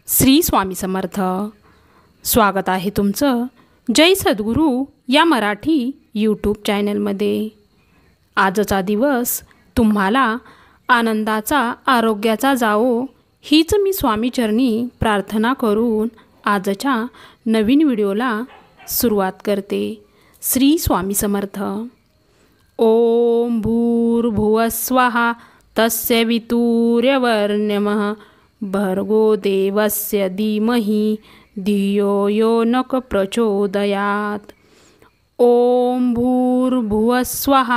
श्री स्वामी समर्थ. स्वागत आहे तुमचं जय सद्गुरू या मराठी यूट्यूब चॅनलमध्ये. आजचा दिवस तुम्हाला आनंदाचा आरोग्याचा जावो हीच मी स्वामीचरणी प्रार्थना करून आजच्या नवीन व्हिडिओला सुरुवात करते. श्री स्वामी समर्थ. ओम भूर्भुवस्वः तस्य वितुर्यवरेण्यं भर्गो देवस्य धीमहि धियो यो नः प्रचोदयात्. ओम भूर्भुवस्वः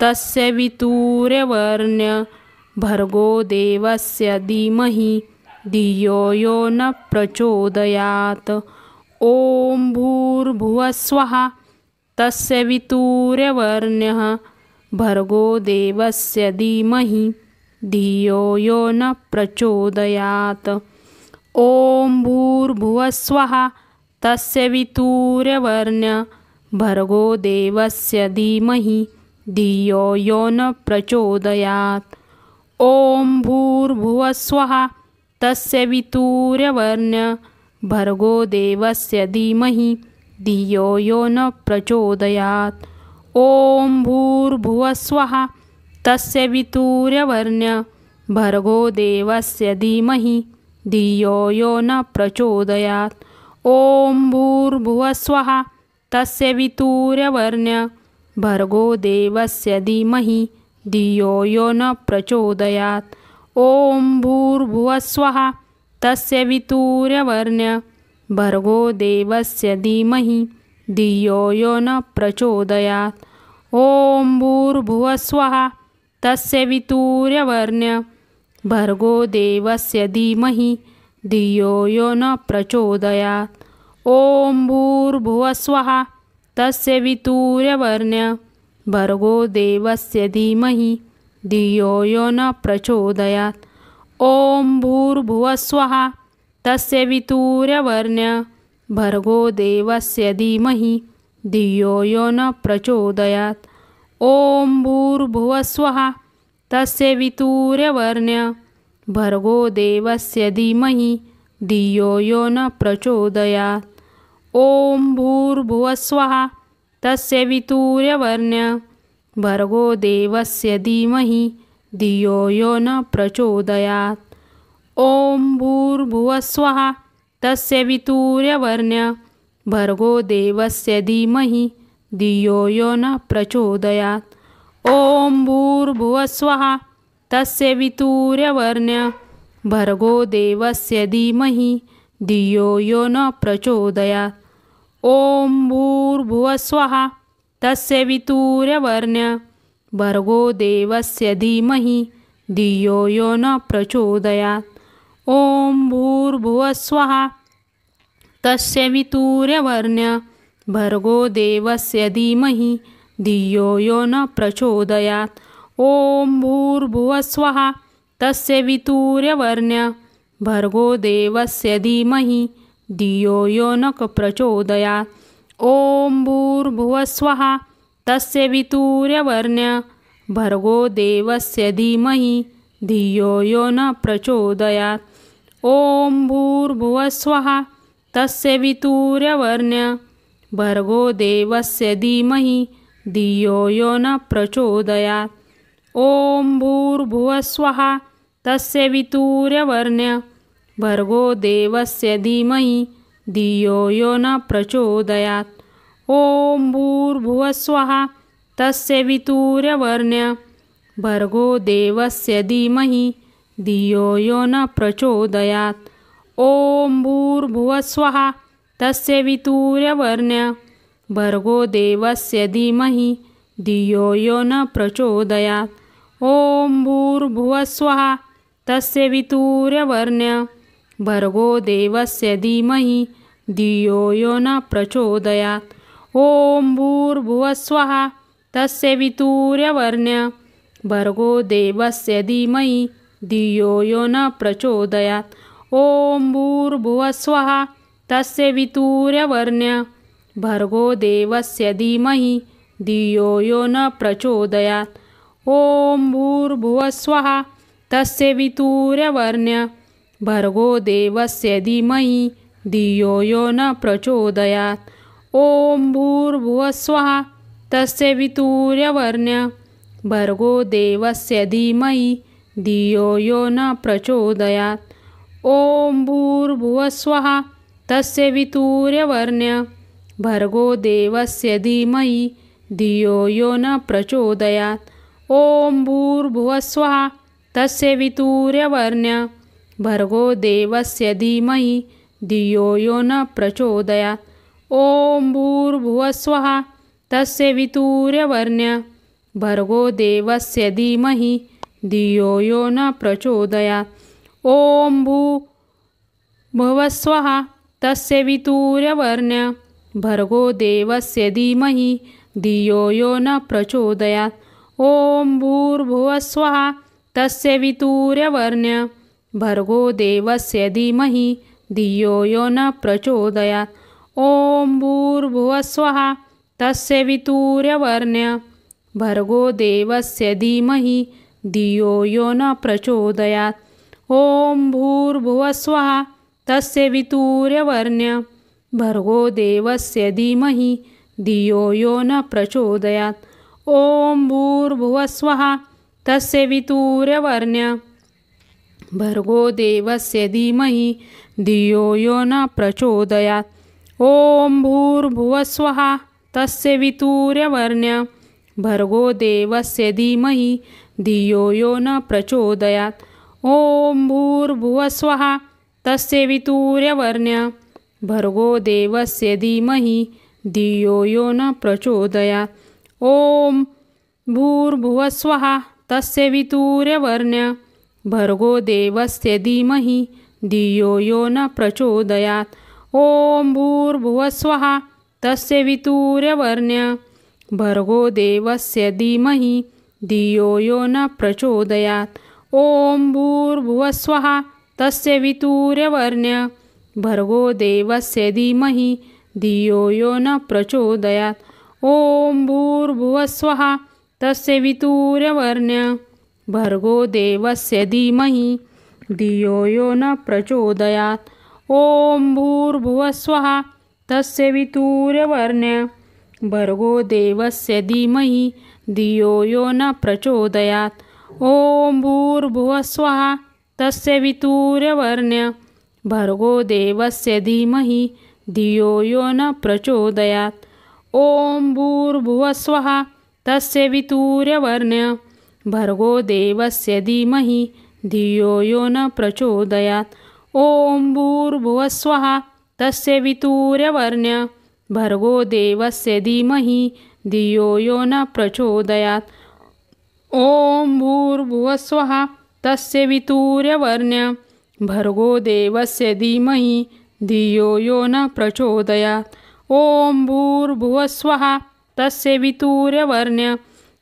तस्य वितुर्यवरेण्यं भर्गो देवस्य धीमहि धियो यो नः प्रचोदयात्. ओम भूर्भुवस्वः तस्य वितुर्यवरेण्यं भर्गो देवस्य धीमहि धियो यो नः प्रचोदयात्. ओम भूर्भुवस्वः तस्य वितुर्यवरेण्यं भर्गो देवस्य धीमहि धियो यो नः प्रचोदयात्. ओम भूर्भुवस्वः तस्य वितुर्यवरेण्यं भर्गो देवस्य धीमहि धियो यो नः प्रचोदयात्. ओम भूर्भुवस्वः तस्य वितुर्यवरेण्यं भर्गो देवस्य धीमहि धियो यो नः प्रचोदयात्. ओम भूर्भुवस्वः तस्य वितुर्यवरेण्यं भर्गो देवस्य धीमहि धियो यो नः प्रचोदयात्. ओम भूर्भुवस्वः तस्य वितुर्यवरेण्यं भर्गो देवस्य धीमहि धियो यो नः प्रचोदयात्. ओम भूर्भुवस्वः तस्य वितुर्यवरेण्यं भर्गो देवस्य धीमहि धियो यो नः प्रचोदयात्. ओम भूर्भुवस्वः तस्य वितुर्यवरेण्यं भर्गो देवस्य धीमहि धियो यो नः प्रचोदयात्. ओम भूर्भुवस्वः तस्य वितुर्यवरेण्यं भर्गो देवस्य धीमहि धियो यो नः प्रचोदयात्. ओम भूर्भुवस्वः तस्य वितुर्यवरेण्यं भर्गो देवस्य धीमहि धियो यो नः प्रचोदयात्. ओम भूर्भुवस्वः तस्य वितुर्यवरेण्यं भर्गो देवस्य धीमहि धियो यो नः प्रचोदयात्. ओम भूर्भुवस्वः तस्य वितुर्यवरेण्यं भर्गो देवस्य धीमहि धियो यो नः प्रचोदयात्. ओम भूर्भुवस्वः तस्य वितुर्यवरेण्यं भर्गो देवस्य धीमहि धियो यो नः प्रचोदयात्. ओम भूर्भुवस्वः तस्य वितुर्यवरेण्यं भर्गो देवस्य धीमहि धियो यो नः प्रचोदयात्. ओम भूर्भुवस्वः तस्य वितुर्यवरेण्यं भर्गो देवस्य धीमहि धियो यो नः प्रचोदयात्. ओम भूर्भुवस्वः तस्य वितुर्यवरेण्यं भर्गो देवस्य धीमहि धियो यो नः प्रचोदयात्. ओम भूर्भुवस्वः तस्य वितुर्यवरेण्यं भर्गो देवस्य धीमहि धियो यो नः प्रचोदयात्. ओम भूर्भुवस्वः तस्य वितुर्यवरेण्यं भर्गो देवस्य धीमहि धियो यो नः प्रचोदयात्. ओम भूर्भुवस्वः तस्य वितुर्यवरेण्यं भर्गो देवस्य धीमहि धियो यो नः प्रचोदयात्. ओम भूर्भुवस्वः तस्य वितुर्यवरेण्यं भर्गो देवस्य धीमहि धियो यो नः प्रचोदयात्. ओम भूर्भुवस्वः तस्य वितुर्यवरेण्यं भर्गो देवस्य धीमहि धियो यो नः प्रचोदयात्. ओम भूर्भुवस्वः तस्य वितुर्यवरेण्यं भर्गो देवस्य धीमहि धियो यो नः प्रचोदयात्. ओम भूर्भुवस्वः तस्य वितुर्यवरेण्यं भर्गो देवस्य धीमहि धियो यो नः प्रचोदयात्. ओम भूर्भुवस्वः तस्य वितुर्यवरेण्यं भर्गो देवस्य धीमहि धियो यो नः प्रचोदयात्. ओम भूर्भुवस्वः तस्य वितुर्यवरेण्यं भर्गो देवस्य धीमहि धियो यो न प्रचोदयात्। ओम भूर्भुवस्वः तत्सवितुर्वरेण्यं भर्गो देवस्य धीमहि धियो यो न प्रचोदयात्। ओम भूर्भुवस्वः तत्सवितुर्वरेण्यं भर्गो देवस्य धीमहि धियो यो न प्रचोदयात्। ओम भूर्भुवस्वः तत्सवितुर्वरेण्यं भर्गो देवस्य धीमहि धियो यो न प्रचोदयात्। ओम भूर्भुवस्वः तत्सवितुर्वरेण्यं भर्गो देवस्य धीमहि धियो यो न प्रचोदयात्। ओम भूर्भुवस्वः तत्सवितुर्वरेण्यं भर्गो देवस्य धीमहि धियो यो न प्रचोदयात्। ओम भूर्भुवस्वः तत्सवितुर्वरेण्यं भर्गो देवस्य धीमहि धियो यो न प्रचोदयात्। ओम भूर्भुवस्वः तत्सवितुर्वरेण्यं भर्गो देवस्य धीमहि धियो यो न प्रचोदयात्। ओम भूर्भुवस्वः तत्सवितुर्वरेण्यं भर्गो देवस्य धीमहि धियो यो न प्रचोदयात्। ओम भूर्भुवस्वः तत्सवितुर्वरेण्यं भर्गो देवस्य धीमहि धियो यो न प्रचोदयात्। ओम भूर्भुवस्वः तत्सवितुर्वरेण्यं भर्गो देवस्य धीमहि धियो यो न प्रचोदयात्। ओम भूर्भुवस्वः तत्सवितुर्वरेण्यं भर्गो देवस्य धीमहि धियो यो न प्रचोदयात्। ओम भूर्भुवस्वः तत्सवितुर्वरेण्यं भर्गो देवस्य धीमहि धियो यो न प्रचोदयात्। ओम भूर्भुवस्वः तत्सवितुर्वरेण्यं भर्गो देवस्य धीमहि धियो यो न प्रचोदयात्। ओम भूर्भुवस्वः तत्सवितुर्वरेण्यं भर्गो देवस्य धीमहि धियो यो न प्रचोदयात्। ओम भूर्भुवस्वः तत्सवितुर्वरेण्यं भर्गो देवस्य धीमहि धियो यो न प्रचोदयात्। ओम भूर्भुवस्वः तत्सवितुर्वरेण्यं भर्गो देवस्य धीमहि धियो यो न प्रचोदयात्। ओम भूर्भुवस्वः तत्सवितुर्वरेण्यं भर्गो देवस्य धीमहि धियो यो न प्रचोदयात्। ओम भूर्भुवस्वः तत्सवितुर्वरेण्यं भर्गो देवस्य धीमहि धियो यो न प्रचोदयात्। ओम भूर्भुवस्वः तत्सवितुर्वरेण्यं भर्गो देवस्य धीमहि धियो यो न प्रचोदयात्। ओम भूर्भुवस्वः तत्सवितुर्वरेण्यं भर्गो देवस्य धीमहि धियो यो न प्रचोदयात्। ओम भूर्भुवस्वः तत्सवितुर्वरेण्यं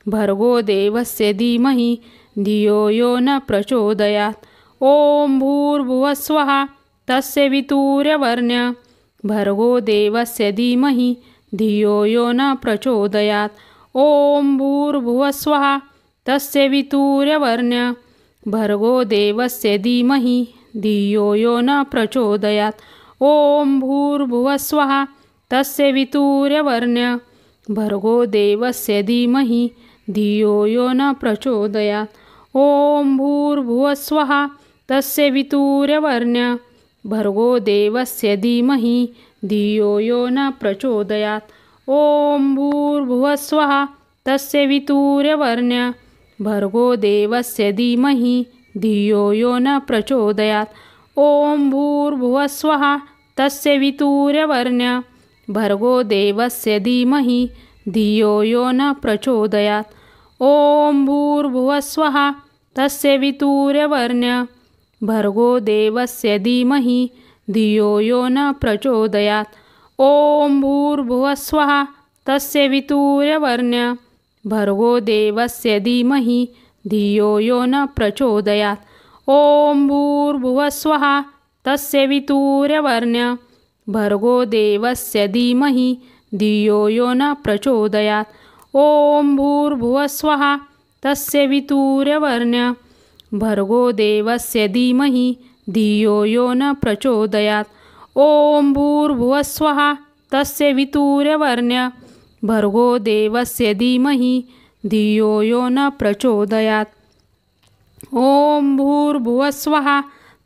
भर्गो देवस्य धीमहि धियो यो न प्रचोदयात्। ओम भूर्भुवस्वः तत्सवितुर्वरेण्यं भर्गो देवस्य धीमहि धियो यो न प्रचोदयात्। ओम भूर्भुवस्वः तत्सवितुर्वरेण्यं भर्गो देवस्य धीमहि धियो यो न प्रचोदयात्। ओम भूर्भुवस्वः तत्सवितुर्वरेण्यं भर्गो देवस्य धीमहि धियो यो न प्रचोदयात्। ओम भूर्भुवस्वः तत्सवितुर्वरेण्यं भर्गो देवस्य धीमहि धियो यो न प्रचोदयात्। ओम भूर्भुवस्वः तत्सवितुर्वरेण्यं भर्गो देवस्य धीमहि धियो यो न प्रचोदयात्। ओम भूर्भुवस्वः तत्सवितुर्वरेण्यं भर्गो देवस्य धीमहि धियो यो न प्रचोदयात्। ओम भूर्भुवस्वः तत्सवितुर्वरेण्यं भर्गो देवस्य धीमहि धियो यो न प्रचोदयात्। ओम भूर्भुवस्वः तत्सवितुर्वरेण्यं भर्गो देवस्य धीमहि धियो यो न प्रचोदयात्। ओम भूर्भुवस्वः तत्सवितुर्वरेण्यं भर्गो देवस्य धीमहि धियो यो न प्रचोदयात्। ओम भूर्भुवस्वः तत्सवितुर्वरेण्यं भर्गो देवस्य धीमहि धियो यो न प्रचोदयात्। ॐ भूर्भुवस्वः तस्य वितुर्यवरेण्यं भर्गो देवस्य धीमहि धियो यो न प्रचोदयात्। ॐ भूर्भुवस्वः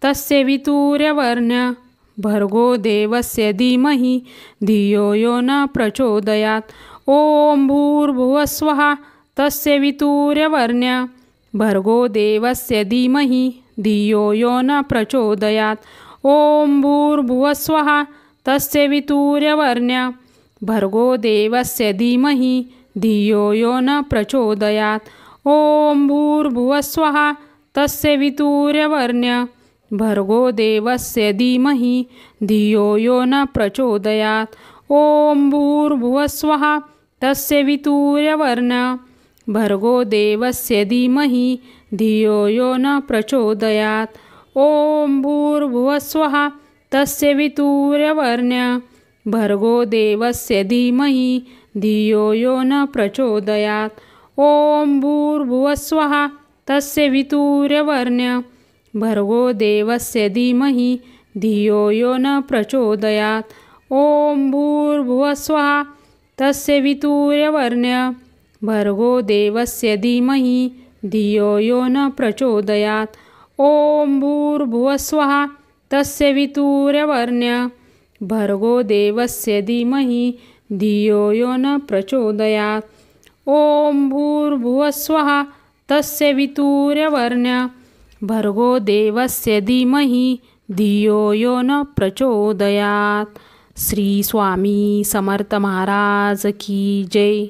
तस्य वितुर्यवरेण्यं भर्गो देवस्य धीमहि धियो यो न प्रचोदयात्। ॐ भूर्भुवस्वः तस्य वितुर्यवरेण्यं भर्गो देवस्य धीमहि धियो यो न प्रचोदयात्। ॐ भूर्भुवस्वः तस्य वितुर्यवरेण्यं भर्गो देवस्य धीमहि धियो यो न प्रचोदयात्। ॐ भूर्भुवस्वः तस्य वितुर्यवरेण्यं भर्गो देवस्य धीमहि धियो यो न प्रचोदयात्। ॐ भूर्भुवस्वः तस्य वितुर्यवरेण्यं भर्गो देवस्य धीमहि धियो यो न प्रचोदयात्। ॐ भूर्भुवस्वः तस्य वितुर्यवरेण्यं भर्गो देवस्य धीमहि धियो यो न प्रचोदयात्। ॐ भूर्भुवस्वः तस्य वितुर्यवरेण्यं भर्गो देवस्य धीमहि धियो यो न प्रचोदयात्। ॐ भूर्भुवस्वः तस्य वितुर्यवरेण्यं भर्गो देवस्य धीमहि धियो यो न प्रचोदयात्। ॐ भूर्भुवस्वः तस्य वितुर्यवरेण्यं भर्गो देवस्य धीमहि धियो यो न प्रचोदयात्। ॐ भूर्भुवस्वः तस्य वितुर्यवरेण्यं भर्गो देवस्य धीमहि धियो यो न प्रचोदयात्। श्री स्वामी समर्थ महाराज की जय।